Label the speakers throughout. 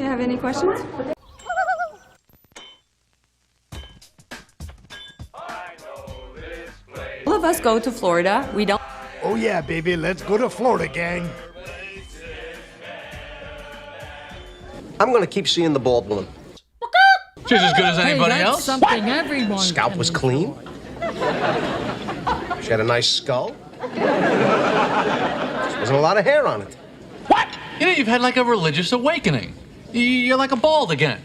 Speaker 1: you have any questions? All of us go to Florida. We don't.
Speaker 2: Oh yeah, baby, let's go to Florida, gang.
Speaker 3: I'm gonna keep seeing the bald woman.
Speaker 4: She's as good as anybody else.
Speaker 5: Something everyone.
Speaker 3: Scalp was clean. She had a nice skull. There wasn't a lot of hair on it.
Speaker 4: What? You know, you've had like a religious awakening. You're like a bald again.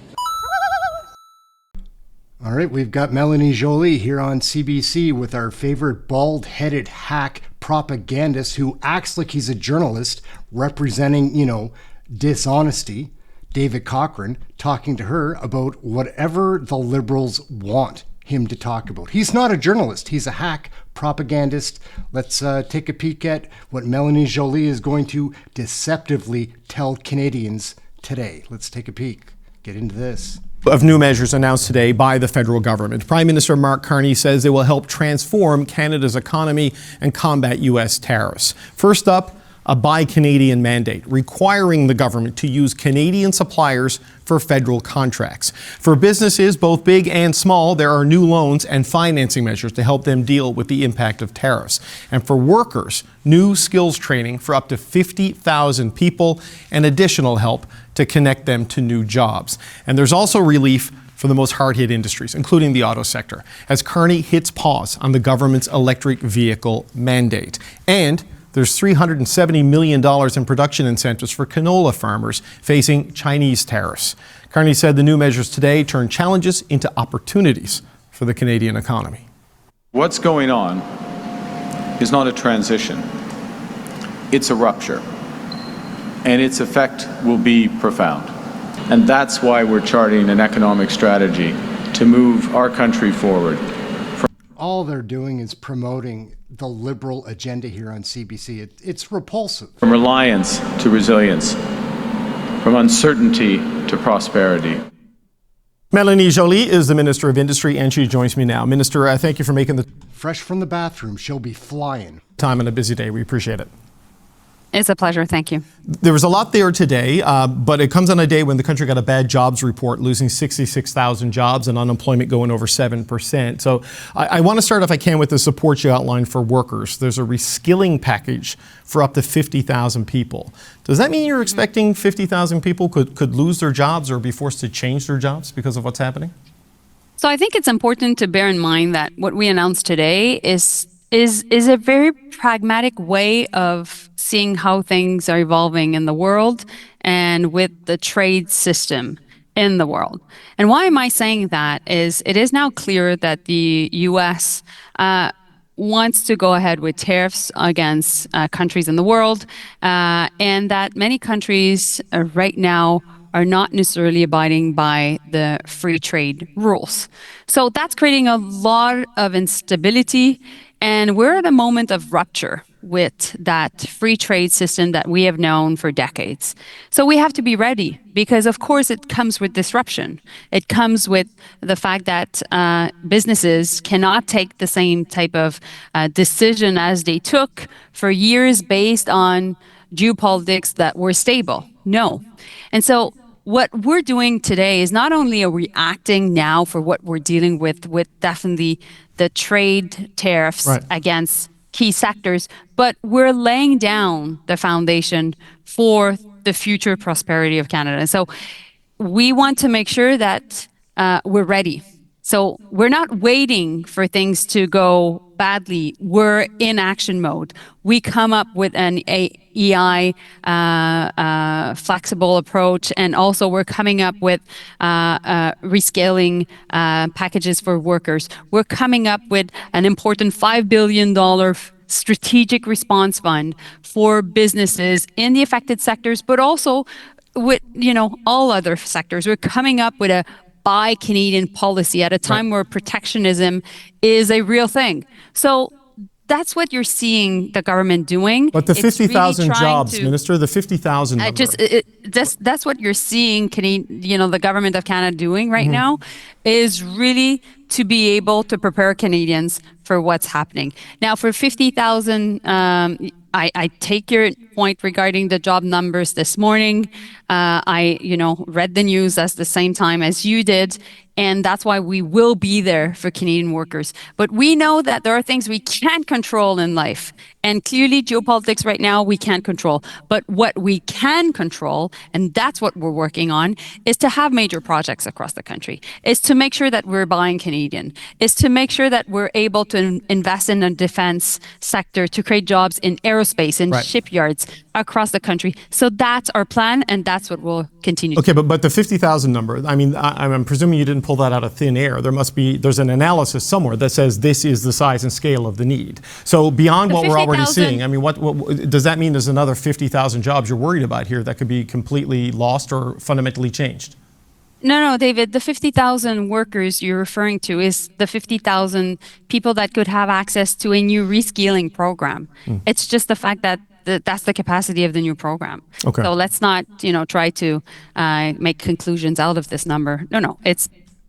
Speaker 2: All right, we've got Melanie Joly here on CBC with our favorite bald-headed hack propagandist who acts like he's a journalist representing, dishonesty. David Cochrane talking to her about whatever the Liberals want him to talk about. He's not a journalist. He's a hack propagandist. Let's take a peek at what Melanie Joly is going to deceptively tell Canadians today. Let's take a peek. Get into this.
Speaker 6: Of new measures announced today by the federal government. Prime Minister Mark Carney says they will help transform Canada's economy and combat U.S. tariffs. First up, a Buy Canadian mandate, requiring the government to use Canadian suppliers for federal contracts. For businesses, both big and small, there are new loans and financing measures to help them deal with the impact of tariffs. And for workers, new skills training for up to 50,000 people and additional help to connect them to new jobs. And there's also relief for the most hard-hit industries, including the auto sector, as Carney hits pause on the government's electric vehicle mandate. And there's $370 million in production incentives for canola farmers facing Chinese tariffs. Carney said the new measures today turn challenges into opportunities for the Canadian economy.
Speaker 7: What's going on is not a transition, it's a rupture, and its effect will be profound. And that's why we're charting an economic strategy to move our country forward.
Speaker 2: All they're doing is promoting the Liberal agenda here on CBC. It's repulsive.
Speaker 7: From reliance to resilience, from uncertainty to prosperity.
Speaker 6: Melanie Joly is the Minister of Industry, and she joins me now. Minister, thank you for making the
Speaker 2: Fresh from the bathroom, she'll be flying.
Speaker 6: Time on a busy day. We appreciate it.
Speaker 1: It's a pleasure. Thank you.
Speaker 6: There was a lot there today, but it comes on a day when the country got a bad jobs report, losing 66,000 jobs and unemployment going over 7%. So I want to start, if I can, with the support you outlined for workers. There's a reskilling package for up to 50,000 people. Does that mean you're expecting 50,000 people could lose their jobs or be forced to change their jobs because of what's happening?
Speaker 1: So I think it's important to bear in mind that what we announced today is a very pragmatic way of seeing how things are evolving in the world and with the trade system in the world. And why am I saying that is it is now clear that the U.S. wants to go ahead with tariffs against countries in the world, and that many countries right now are not necessarily abiding by the free trade rules. So that's creating a lot of instability. And we're at a moment of rupture with that free trade system that we have known for decades. So we have to be ready because, of course, it comes with disruption. It comes with the fact that businesses cannot take the same type of decision as they took for years based on geopolitics that were stable. No. And so what we're doing today is not only are we reacting now for what we're dealing with definitely the trade tariffs against key sectors, but we're laying down the foundation for the future prosperity of Canada. And so we want to make sure that we're ready. So we're not waiting for things to go badly. We're in action mode. We come up with an EI flexible approach, and also we're coming up with rescaling packages for workers. We're coming up with an important $5 billion strategic response fund for businesses in the affected sectors, but also with all other sectors. We're coming up with a Buy Canadian policy at a time where protectionism is a real thing. So that's what you're seeing the government doing.
Speaker 6: But the 50,000 jobs, Minister, the 50,000 number.
Speaker 1: That's what you're seeing the government of Canada doing right now is really to be able to prepare Canadians for what's happening. Now, for 50,000, I take your point regarding the job numbers this morning. I read the news at the same time as you did, and that's why we will be there for Canadian workers. But we know that there are things we can't control in life, and clearly geopolitics right now we can't control. But what we can control, and that's what we're working on, is to have major projects across the country, is to make sure that we're buying Canadian, is to make sure that we're able to invest in the defense sector to create jobs in aerospace and shipyards across the country. So that's our plan, and that's what we'll continue to do.
Speaker 6: Okay, but the 50,000 number, I mean, I'm presuming you didn't pull that out of thin air. There's an analysis somewhere that says this is the size and scale of the need. So beyond what we're already seeing, I mean, what does that mean? There's another 50,000 jobs you're worried about here that could be completely lost or fundamentally changed?
Speaker 1: No, David, the 50,000 workers you're referring to is the 50,000 people that could have access to a new reskilling program. It's just the fact that that's the capacity of the new program.
Speaker 6: Okay.
Speaker 1: So let's not, try to make conclusions out of this number. No,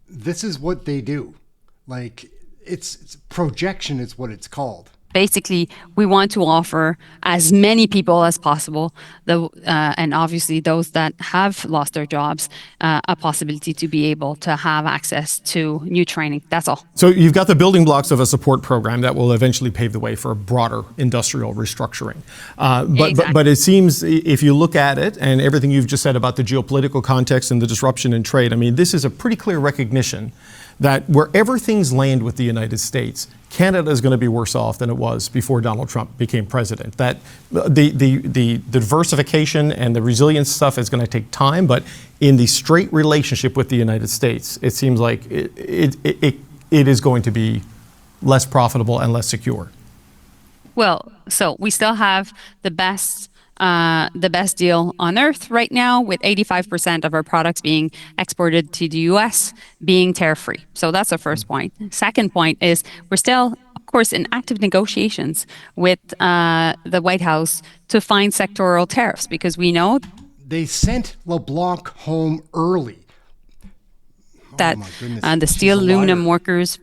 Speaker 2: This is what they do. Like, it's projection is what it's called.
Speaker 1: basically, we want to offer as many people as possible, and obviously those that have lost their jobs, a possibility to be able to have access to new training. That's all.
Speaker 6: So you've got the building blocks of a support program that will eventually pave the way for a broader industrial restructuring.
Speaker 1: Exactly.
Speaker 6: But it seems, if you look at it and everything you've just said about the geopolitical context and the disruption in trade, I mean, this is a pretty clear recognition that wherever things land with the United States, Canada is going to be worse off than it was before Donald Trump became president. That the diversification and the resilience stuff is going to take time, but in the straight relationship with the United States, it seems like it is going to be less profitable and less secure.
Speaker 1: Well, so we still have the best deal on earth right now, with 85% of our products being exported to the US being tariff-free. So that's the first point. Second point is we're still, of course, in active negotiations with the White House to find sectoral tariffs, because we know
Speaker 2: They sent LeBlanc home early.
Speaker 1: that
Speaker 2: my goodness,
Speaker 1: the
Speaker 2: she's
Speaker 1: steel
Speaker 2: a
Speaker 1: aluminum
Speaker 2: liar.
Speaker 1: workers,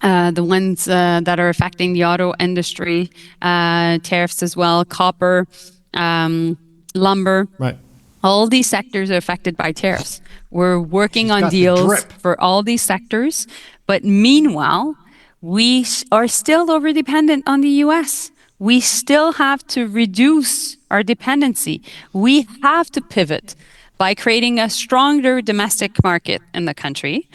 Speaker 1: the ones that are affecting the auto industry, tariffs as well, copper, lumber.
Speaker 6: Right.
Speaker 1: All these sectors are affected by tariffs. We're working
Speaker 2: She's
Speaker 1: on
Speaker 2: got the
Speaker 1: deals
Speaker 2: drip.
Speaker 1: for all these sectors, but meanwhile, we are still over-dependent on the US. We still have to reduce our dependency. We have to pivot by creating a stronger domestic market in the country,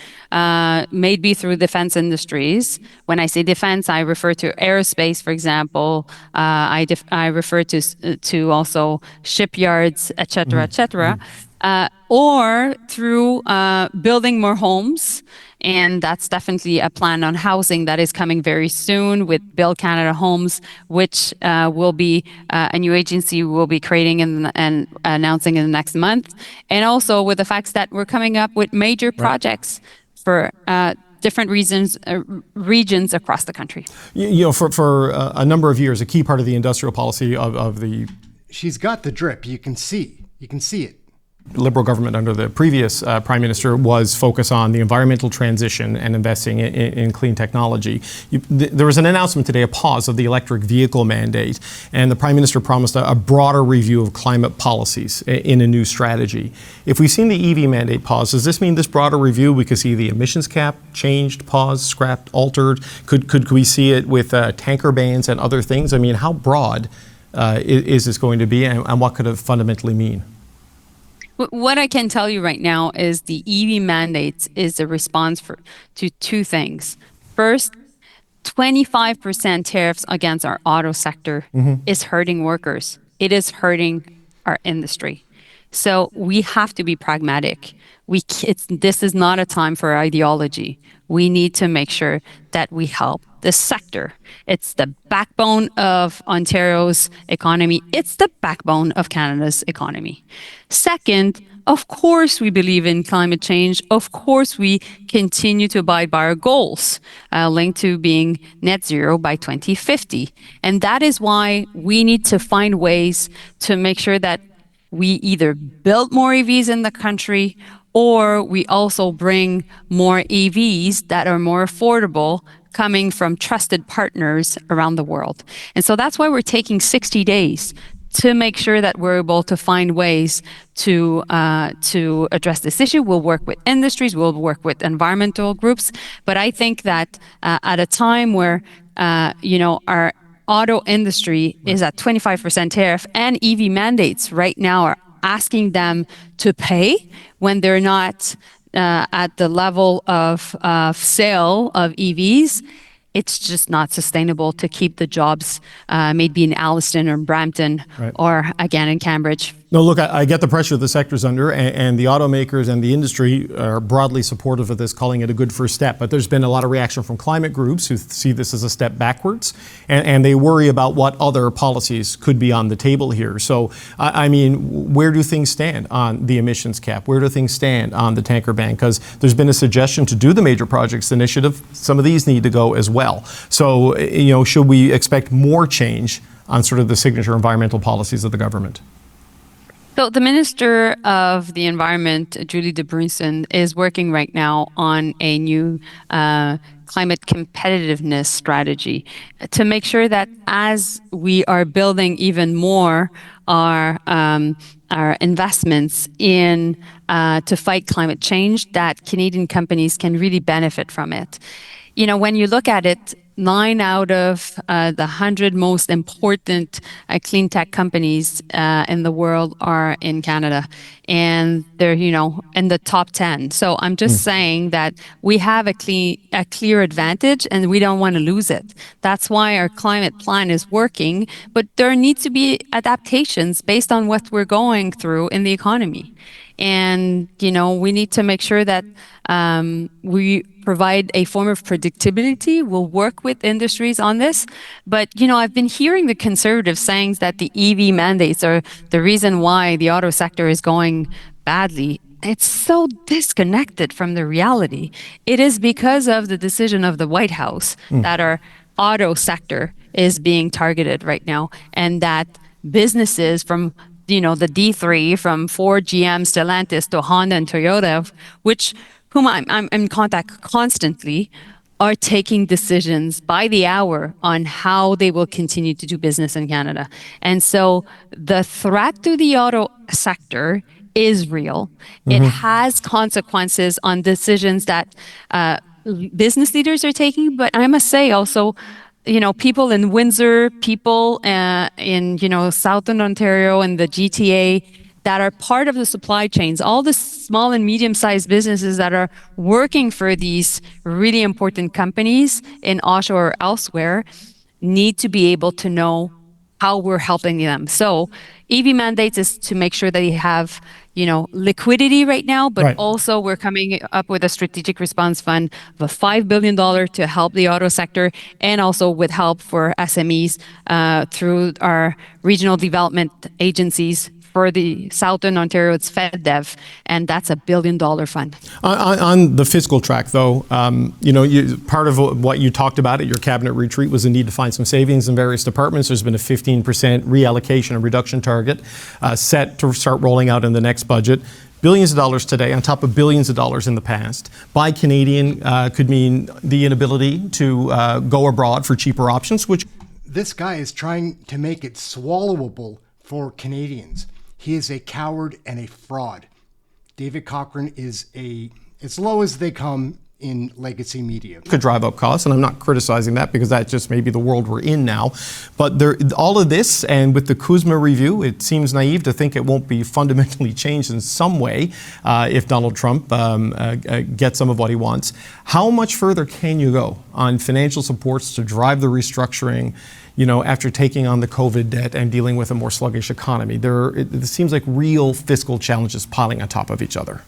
Speaker 1: maybe through defense industries. When I say defense, I refer to aerospace, for example. I refer to also shipyards, et cetera, or through building more homes. And that's definitely a plan on housing that is coming very soon with Build Canada Homes, which will be a new agency we'll be creating and announcing in the next month. And also with the facts that we're coming up with major projects for different regions across the country.
Speaker 6: You know, for a number of years, a key part of the industrial policy of the
Speaker 2: She's got the drip. You can see it.
Speaker 6: Liberal government under the previous Prime Minister was focused on the environmental transition and investing in clean technology. There was an announcement today, a pause of the electric vehicle mandate, and the Prime Minister promised a broader review of climate policies in a new strategy. If we've seen the EV mandate pause, does this mean this broader review, we could see the emissions cap changed, paused, scrapped, altered? Could we see it with tanker bans and other things? I mean, how broad is this going to be, and what could it fundamentally mean?
Speaker 1: What I can tell you right now is the EV mandates is a response to two things. First, 25% tariffs against our auto sector is hurting workers. It is hurting our industry. So we have to be pragmatic. This is not a time for ideology. We need to make sure that we help the sector. It's the backbone of Ontario's economy. It's the backbone of Canada's economy. Second, of course, we believe in climate change. Of course, we continue to abide by our goals linked to being net zero by 2050. And that is why we need to find ways to make sure that we either build more EVs in the country or we also bring more EVs that are more affordable coming from trusted partners around the world. And so that's why we're taking 60 days to make sure that we're able to find ways to address this issue. We'll work with industries, we'll work with environmental groups, but I think that at a time where our auto industry is at 25% tariff and EV mandates right now are asking them to pay when they're not at the level of sale of EVs, it's just not sustainable to keep the jobs maybe in Alliston or Brampton or again in Cambridge.
Speaker 6: No, look, I get the pressure the sector's under, and the automakers and the industry are broadly supportive of this, calling it a good first step. But there's been a lot of reaction from climate groups who see this as a step backwards, and they worry about what other policies could be on the table here. So, I mean, where do things stand on the emissions cap? Where do things stand on the tanker ban? Because there's been a suggestion to do the major projects initiative. Some of these need to go as well. So, should we expect more change on sort of the signature environmental policies of the government?
Speaker 1: So the Minister of the Environment, Julie de Bruynssen, is working right now on a new climate competitiveness strategy to make sure that as we are building even more our investments in to fight climate change, that Canadian companies can really benefit from it. When you look at it, 9 out of the 100 most important clean tech companies in the world are in Canada, and they're in the top 10. So I'm just saying that we have a clear advantage, and we don't want to lose it. That's why our climate plan is working, but there needs to be adaptations based on what we're going through in the economy. And, we need to make sure that we provide a form of predictability. We'll work with industries on this. But, I've been hearing the conservatives saying that the EV mandates are the reason why the auto sector is going badly. It's so disconnected from the reality. It is because of the decision of the White House that our auto sector is being targeted right now, and that businesses from the D3, from Ford, GM, Stellantis to Honda and Toyota, whom I'm in contact constantly, are taking decisions by the hour on how they will continue to do business in Canada. And so the threat to the auto sector is real. It has consequences on decisions that business leaders are taking, but I must say also, people in Windsor, people in, Southern Ontario and the GTA that are part of the supply chains, all the small and medium-sized businesses that are working for these really important companies in Oshawa or elsewhere need to be able to know how we're helping them. So EV mandates is to make sure that they have, liquidity right now, but also we're coming up with a strategic response fund of $5 billion to help the auto sector, and also with help for SMEs through our regional development agencies. For the Southern Ontario, it's FedDev, and that's $1 billion fund.
Speaker 6: On the fiscal track, though, part of what you talked about at your cabinet retreat was the need to find some savings in various departments. There's been a 15% reallocation and reduction target set to start rolling out in the next budget. Billions of dollars today on top of billions of dollars in the past. Buy Canadian could mean the inability to go abroad for cheaper options, which...
Speaker 2: This guy is trying to make it swallowable for Canadians. He is a coward and a fraud. David Cochrane is as low as they come in legacy media.
Speaker 6: Could drive up costs, and I'm not criticizing that because that's just maybe the world we're in now. But all of this, and with the Kuzma review, it seems naive to think it won't be fundamentally changed in some way if Donald Trump gets some of what he wants. How much further can you go on financial supports to drive the restructuring, after taking on the COVID debt and dealing with a more sluggish economy? It seems like real fiscal challenges piling on top of each other.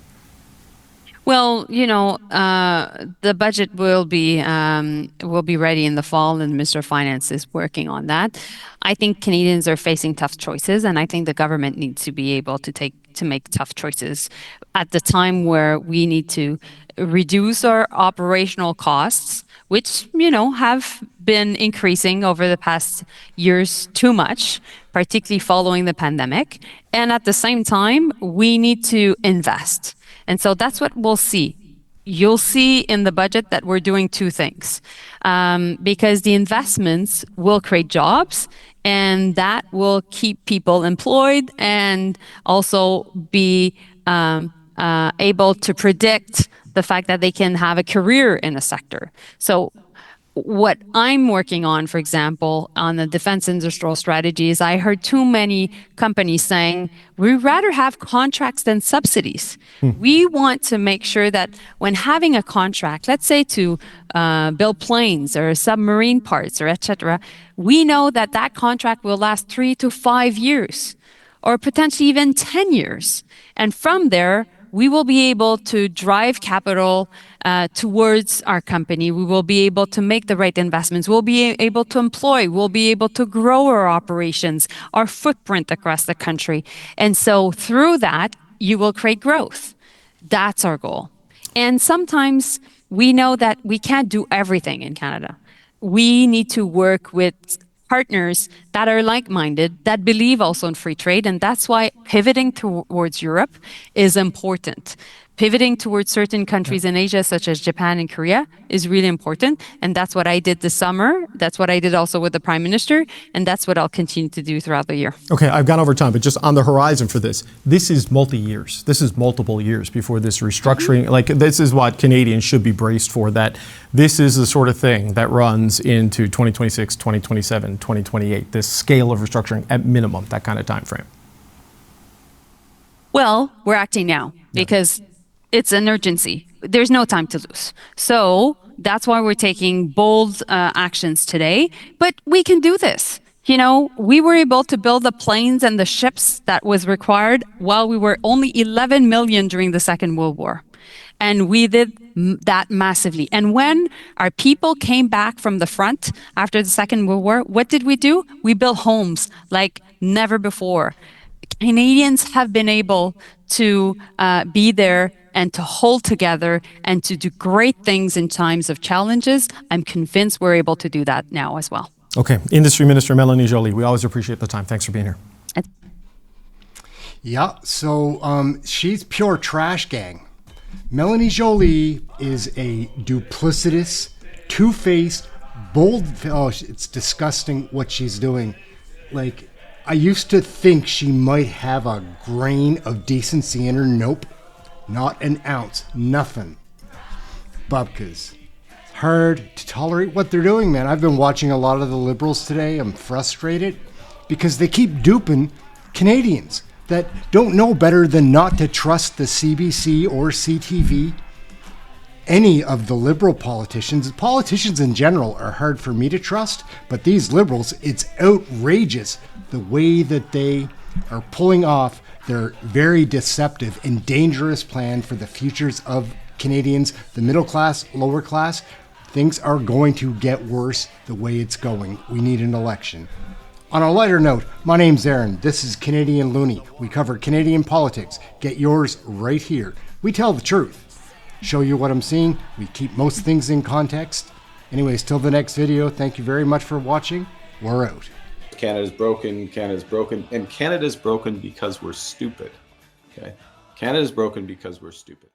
Speaker 1: Well, the budget will be ready in the fall, and Minister of Finance is working on that. I think Canadians are facing tough choices, and I think the government needs to be able to make tough choices at the time where we need to reduce our operational costs, which, have been increasing over the past years too much, particularly following the pandemic. And at the same time, we need to invest. And so that's what we'll see. You'll see in the budget that we're doing two things, because the investments will create jobs and that will keep people employed and also be able to predict the fact that they can have a career in a sector. So what I'm working on, for example, on the defense industrial strategy is I heard too many companies saying, we'd rather have contracts than subsidies. We want to make sure that when having a contract, let's say to build planes or submarine parts or etc., we know that that contract will last 3 to 5 years or potentially even 10 years. And from there, we will be able to drive capital towards our company. We will be able to make the right investments. We'll be able to employ. We'll be able to grow our operations, our footprint across the country. And so through that, you will create growth. That's our goal. And sometimes we know that we can't do everything in Canada. We need to work with partners that are like-minded, that believe also in free trade, and that's why pivoting towards Europe is important. Pivoting towards certain countries in Asia, such as Japan and Korea, is really important, and that's what I did this summer. That's what I did also with the Prime Minister, and that's what I'll continue to do throughout the year.
Speaker 6: Okay, I've gone over time, but just on the horizon for this is multi-years. This is multiple years before this restructuring. Like, this is what Canadians should be braced for, that this is the sort of thing that runs into 2026, 2027, 2028, this scale of restructuring at minimum, that kind of time frame.
Speaker 1: Well, we're acting now because it's an urgency. There's no time to lose. So that's why we're taking bold actions today. But we can do this. You know, we were able to build the planes and the ships that was required while we were only 11 million during the Second World War. And we did that massively. And when our people came back from the front after the Second World War, what did we do? We built homes like never before. Canadians have been able to be there and to hold together and to do great things in times of challenges. I'm convinced we're able to do that now as well.
Speaker 6: Okay, Industry Minister Mélanie Joly, we always appreciate the time. Thanks for being here.
Speaker 2: Yeah, so she's pure trash gang. Melanie Joly is a duplicitous, two-faced, bold, oh, it's disgusting what she's doing. Like, I used to think she might have a grain of decency in her. Nope. Not an ounce. Nothing. Bubkas. Hard to tolerate what they're doing, man. I've been watching a lot of the Liberals today. I'm frustrated because they keep duping Canadians that don't know better than not to trust the CBC or CTV. Any of the Liberal politicians in general are hard for me to trust, but these Liberals, it's outrageous the way that they are pulling off their very deceptive and dangerous plan for the futures of Canadians, the middle class, lower class. Things are going to get worse the way it's going. We need an election. On a lighter note, my name's Aaron. This is Canadian Loony. We cover Canadian politics. Get yours right here. We tell the truth. Show you what I'm seeing. We keep most things in context. Anyways, till the next video, thank you very much for watching. We're out.
Speaker 5: Canada's broken, and Canada's broken because we're stupid. Okay? Canada's broken because we're stupid.